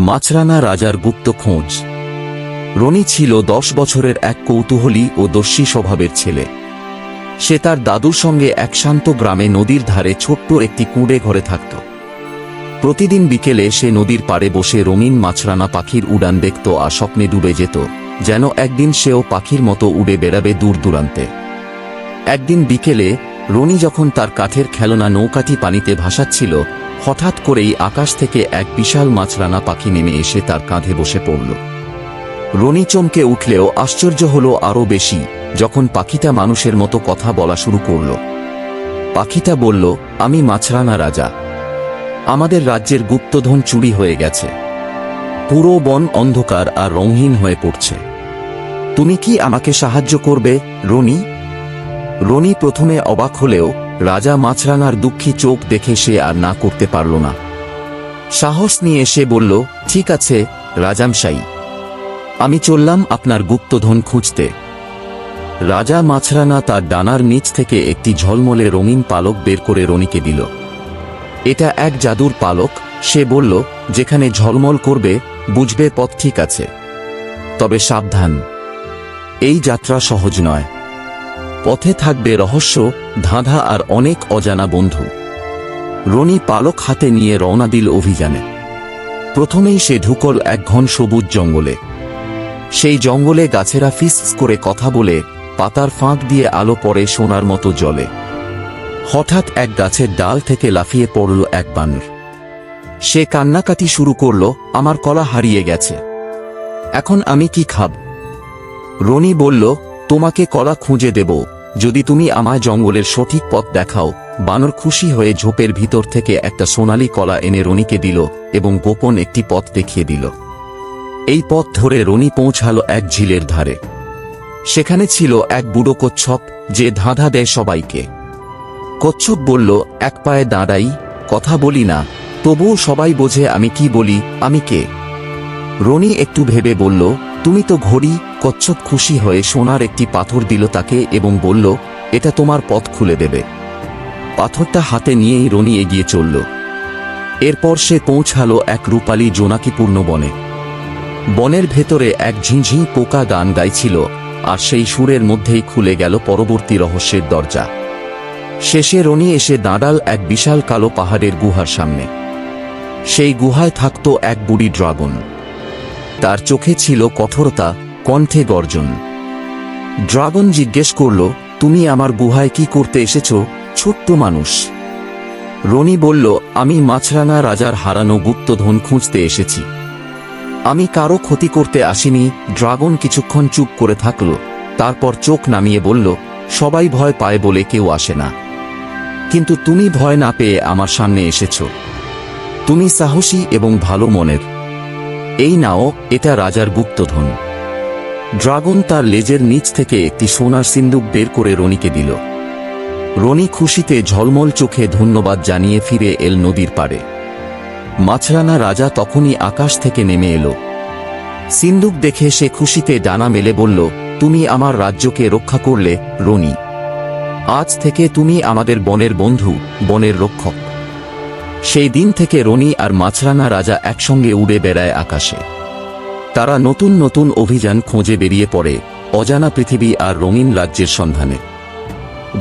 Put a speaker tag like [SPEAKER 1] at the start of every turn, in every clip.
[SPEAKER 1] মাছরাঙা রাজার গুপ্ত খোঁজ। রনি ছিল 10 বছরের এক কৌতূহলী ও দস্যি স্বভাবের ছেলে। সে তার দাদুর সঙ্গে এক শান্ত গ্রামে নদীর ধারে ছোট্ট একটি কুঁড়ে ঘরে থাকত। প্রতিদিন বিকেলে সে নদীর পাড়ে বসে রঙিন মাছরাঙা পাখির উড়ান দেখত আর স্বপ্নে ডুবে যেত, যেন একদিন সেও পাখির মতো উড়ে বেড়াবে দূর দূরান্তে। একদিন বিকেলে রনি যখন তার কাঠের খেলনা নৌকাটি পানিতে ভাসাচ্ছিল, হঠাৎ করেই আকাশ থেকে এক বিশাল মাছরাঙা পাখি নেমে এসে তার কাঁধে বসে পড়ল। রনি চমকে উঠলেও আশ্চর্য হল আরও বেশি যখন পাখিটা মানুষের মতো কথা বলা শুরু করল। পাখিটা বলল, আমি মাছরাঙা রাজা। আমাদের রাজ্যের গুপ্তধন চুরি হয়ে গেছে। পুরো বন অন্ধকার আর রঙহীন হয়ে পড়ছে। তুমি কি আমাকে সাহায্য করবে, রনি? রনি প্রথমে অবাক হলেও রাজা মাছরাঙার দুঃখী চোখ দেখে সে আর না করতে পারল না। সাহস নিয়ে সে বলল, ঠিক আছে রাজামশাই, আমি চললাম আপনার গুপ্তধন খুঁজতে। রাজা মাছরাঙা তার ডানার নিচ থেকে একটি ঝলমলে রঙিন পালক বের করে রনিকে দিল। এটা এক জাদুর পালক, সে বলল, যেখানে ঝলমল করবে বুঝবে পথ ঠিক আছে। তবে সাবধান, এই যাত্রা সহজ নয়। পথে থাকবে রহস্য, ধাঁধা আর অনেক অজানা বন্ধু। রনি পালক হাতে নিয়ে রওনা দিল অভিযানে। প্রথমেই সে ঢুকল এক ঘন সবুজ জঙ্গলে। সেই জঙ্গলে গাছেরা ফিস করে কথা বলে, পাতার ফাঁক দিয়ে আলো পড়ে সোনার মতো জলে। হঠাৎ এক গাছের ডাল থেকে লাফিয়ে পড়ল এক বানর। সে কান্নাকাটি শুরু করল, আমার কলা হারিয়ে গেছে, এখন আমি কি খাব? রনি বলল, তোমাকে কলা খুঁজে দেব যদি তুমি আমায় জঙ্গলের সঠিক পথ দেখাও। বানর খুশি হয়ে ঝোপের ভিতর থেকে একটা সোনালী কলা এনে রনিকে দিল এবং গোপন একটি পথ দেখিয়ে দিল। এই পথ ধরে রনি পৌঁছাল এক ঝিলের ধারে। সেখানে ছিল এক বুড়ো কচ্ছপ, যে ধাঁধা দেয় সবাইকে। কচ্ছপ বলল, এক পায়ে দাঁড়াই, কথা বলি না, তবুও সবাই বোঝে আমি কি বলি, আমি কে? রনি একটু ভেবে বলল, তুমি তো ঘড়ি। কচ্ছপ খুশি হয়ে সোনার একটি পাথর দিল তাকে এবং বলল, এটা তোমার পথ খুলে দেবে। পাথরটা হাতে নিয়েই রনি এগিয়ে চলল। এরপর সে পৌঁছাল এক রূপালী জোনাকিপূর্ণ বনে। বনের ভেতরে এক ঝিঁঝিঁ পোকা গান গাইছিল, আর সেই সুরের মধ্যেই খুলে গেল পরবর্তী রহস্যের দরজা। শেষে রনি এসে দাঁড়াল এক বিশাল কালো পাহাড়ের গুহার সামনে। সেই গুহায় থাকত এক বুড়ি ড্রাগন। তার চোখে ছিল কঠোরতা, কণ্ঠে গর্জন। ড্রাগন জিজ্ঞেস করল, তুমি আমার গুহায় কি করতে এসেছ, ছোট্ট মানুষ? রনি বলল, আমি মাছরাঙা রাজার হারানো গুপ্তধন খুঁজতে এসেছি। আমি কারো ক্ষতি করতে আসিনি। ড্রাগন কিছুক্ষণ চুপ করে থাকল, তারপর চোখ নামিয়ে বলল, সবাই ভয় পায় বলে কেউ আসে না, কিন্তু তুমি ভয় না পেয়ে আমার সামনে এসেছ। তুমি সাহসী এবং ভালো মনের। এই নাও, এটা রাজার গুপ্তধন। ড্রাগন তার লেজের নিচ থেকে একটি সোনার সিন্দুক বের করে রনিকে দিল। রনি খুশিতে ঝলমল চোখে ধন্যবাদ জানিয়ে ফিরে এল নদীর পাড়ে। মাছরাঙা রাজা তখনই আকাশ থেকে নেমে এলো। সিন্দুক দেখে সে খুশিতে ডানা মেলে বলল, তুমি আমার রাজ্যকে রক্ষা করলে, রনি। আজ থেকে তুমি আমাদের বনের বন্ধু, বনের রক্ষক। সেই দিন থেকে রনি আর মাছরাঙা রাজা একসঙ্গে উড়ে বেড়ায় আকাশে। তারা নতুন নতুন অভিযান খোঁজে বেরিয়ে পড়ে, অজানা পৃথিবী আর রঙিন রাজ্যের সন্ধানে।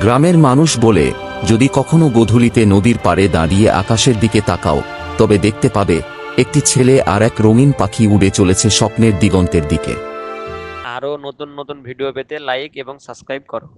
[SPEAKER 1] গ্রামের মানুষ বলে, যদি কখনো গোধূলিতে নদীর পাড়ে দাঁড়িয়ে আকাশের দিকে তাকাও, তবে দেখতে পাবে একটি ছেলে আর এক রঙিন পাখি উড়ে চলেছে স্বপ্নের দিগন্তের দিকে।
[SPEAKER 2] আরো নতুন নতুন ভিডিও পেতে লাইক এবং সাবস্ক্রাইব করো।